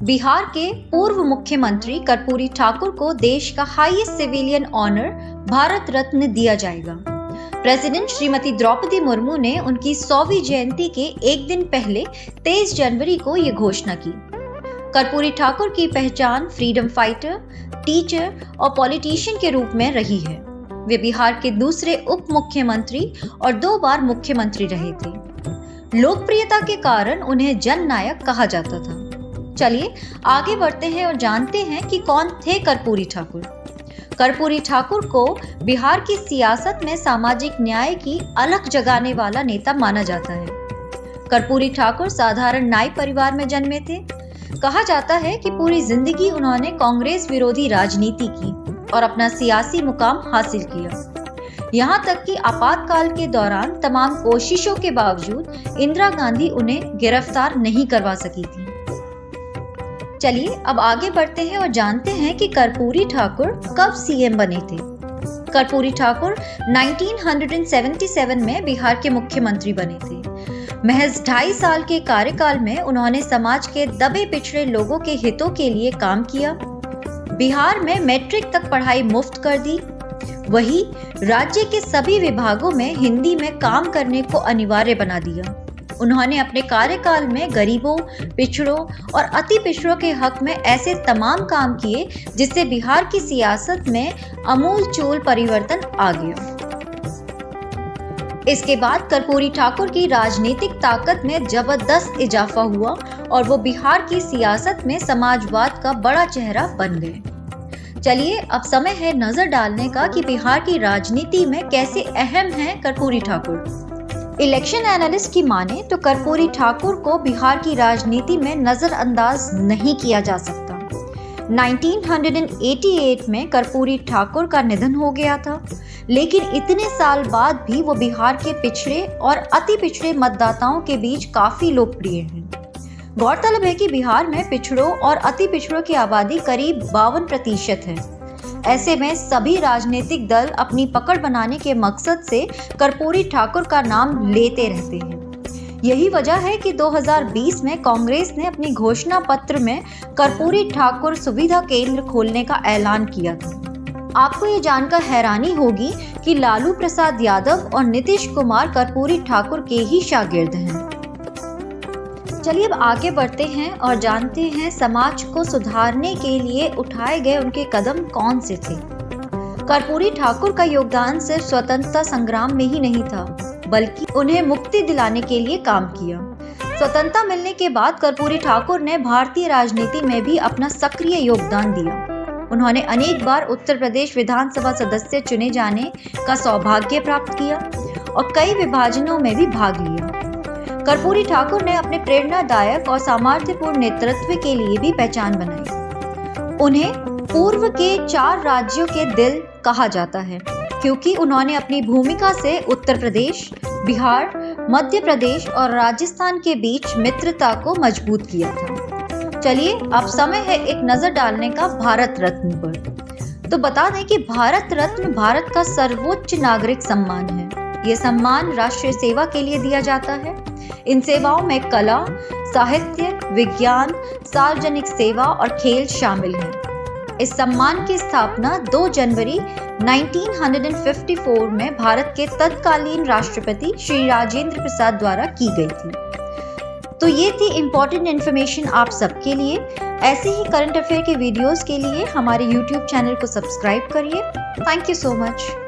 बिहार के पूर्व मुख्यमंत्री कर्पूरी ठाकुर को देश का highest civilian honour Bharat Ratna दिया जाएगा। प्रेसिडेंट श्रीमती द्रौपदी मुर्मू ने उनकी 100वीं जयंती के एक दिन पहले 23 जनवरी को ये घोषणा की। कर्पूरी ठाकुर की पहचान फ्रीडम फाइटर, टीचर और पॉलिटिशियन के रूप में रही है। वे बिहार के दूसरे उप मुख्यमंत्री और 2 बार मुख्यमंत्री रहे थे। लोकप्रियता के कारण उन्हें जननायक कहा जाता था। चलिए आगे बढ़ते हैं और जानते हैं कि कौन थे कर्पूरी ठाकुर। कर्पूरी ठाकुर को बिहार की सियासत में सामाजिक न्याय की अलख जगाने वाला नेता माना जाता है। कर्पूरी ठाकुर साधारण नाई परिवार में जन्मे थे। कहा जाता है कि पूरी जिंदगी उन्होंने कांग्रेस विरोधी राजनीति की और अपना सियासी मुकाम हासिल किया। यहाँ तक कि आपातकाल के दौरान तमाम कोशिशों के बावजूद इंदिरा गांधी उन्हें गिरफ्तार नहीं करवा सकी थी। चलिए अब आगे बढ़ते हैं और जानते हैं कि कर्पूरी ठाकुर कब सीएम बने थे। कर्पूरी ठाकुर 1977 में बिहार के मुख्यमंत्री बने थे। महज 2.5 साल के कार्यकाल में उन्होंने समाज के दबे पिछड़े लोगों के हितों के लिए काम किया। बिहार में मैट्रिक तक पढ़ाई मुफ्त कर दी। वहीं राज्य के सभी विभागों में हिंदी में काम करने को अनिवार्य बना दिया। उन्होंने अपने कार्यकाल में गरीबों, पिछड़ों और अति पिछड़ों के हक में ऐसे तमाम काम किए जिससे बिहार की सियासत में आमूल-चूल परिवर्तन आ गया। इसके बाद कर्पूरी ठाकुर की राजनीतिक ताकत में जबरदस्त इजाफा हुआ और वो बिहार की सियासत में समाजवाद का बड़ा चेहरा बन गए। चलिए अब समय है नजर डालने का कि बिहार की राजनीति में कैसे अहम हैं कर्पूरी ठाकुर। इलेक्शन एनालिस्ट की माने तो कर्पूरी ठाकुर को बिहार की राजनीति में नजरअंदाज नहीं किया जा सकता। 1988 में कर्पूरी ठाकुर का निधन हो गया था, लेकिन इतने साल बाद भी वो बिहार के पिछड़े और अति पिछड़े मतदाताओं के बीच काफी लोकप्रिय हैं। गौरतलब है कि बिहार में पिछड़ों और अति पिछड़ों की आबादी करीब 52% है। ऐसे में सभी राजनीतिक दल अपनी पकड़ बनाने के मकसद से कर्पूरी ठाकुर का नाम लेते रहते हैं। यही वजह है कि 2020 में कांग्रेस ने अपनी घोषणा पत्र में कर्पूरी ठाकुर सुविधा केंद्र खोलने का ऐलान किया था। आपको ये जानकर हैरानी होगी कि लालू प्रसाद यादव और नीतीश कुमार कर्पूरी ठाकुर के ही शागिर्द हैं। चलिए अब आगे बढ़ते हैं और जानते हैं समाज को सुधारने के लिए उठाए गए उनके कदम कौन से थे। कर्पूरी ठाकुर का योगदान सिर्फ स्वतंत्रता संग्राम में ही नहीं था, बल्कि उन्हें मुक्ति दिलाने के लिए काम किया। स्वतंत्रता मिलने के बाद कर्पूरी ठाकुर ने भारतीय राजनीति में भी अपना सक्रिय योगदान दिया। उन्होंने अनेक बार उत्तर प्रदेश विधानसभा सदस्य चुने जाने का सौभाग्य प्राप्त किया और कई विभाजनों में भी भाग लिया। कर्पूरी ठाकुर ने अपने प्रेरणादायक और सामर्थ्यपूर्ण नेतृत्व के लिए भी पहचान बनाई। उन्हें पूर्व के 4 राज्यों के दिल कहा जाता है, क्योंकि उन्होंने अपनी भूमिका से उत्तर प्रदेश, बिहार, मध्य प्रदेश और राजस्थान के बीच मित्रता को मजबूत किया था। चलिए अब समय है एक नजर डालने का भारत रत्न पर। तो बता दें कि भारत रत्न भारत का सर्वोच्च नागरिक सम्मान है। ये सम्मान राष्ट्रीय सेवा के लिए दिया जाता है। इन सेवाओं में कला, साहित्य, विज्ञान, सार्वजनिक सेवा और खेल शामिल हैं। इस सम्मान की स्थापना 2 जनवरी 1954 में भारत के तत्कालीन राष्ट्रपति श्री राजेंद्र प्रसाद द्वारा की गई थी। तो ये थी इम्पोर्टेंट इन्फॉर्मेशन आप सबके लिए। ऐसे ही करंट अफेयर के वीडियोस के लिए हमारे YouTube चैनल को सब्सक्राइब करिए। Thank you so much.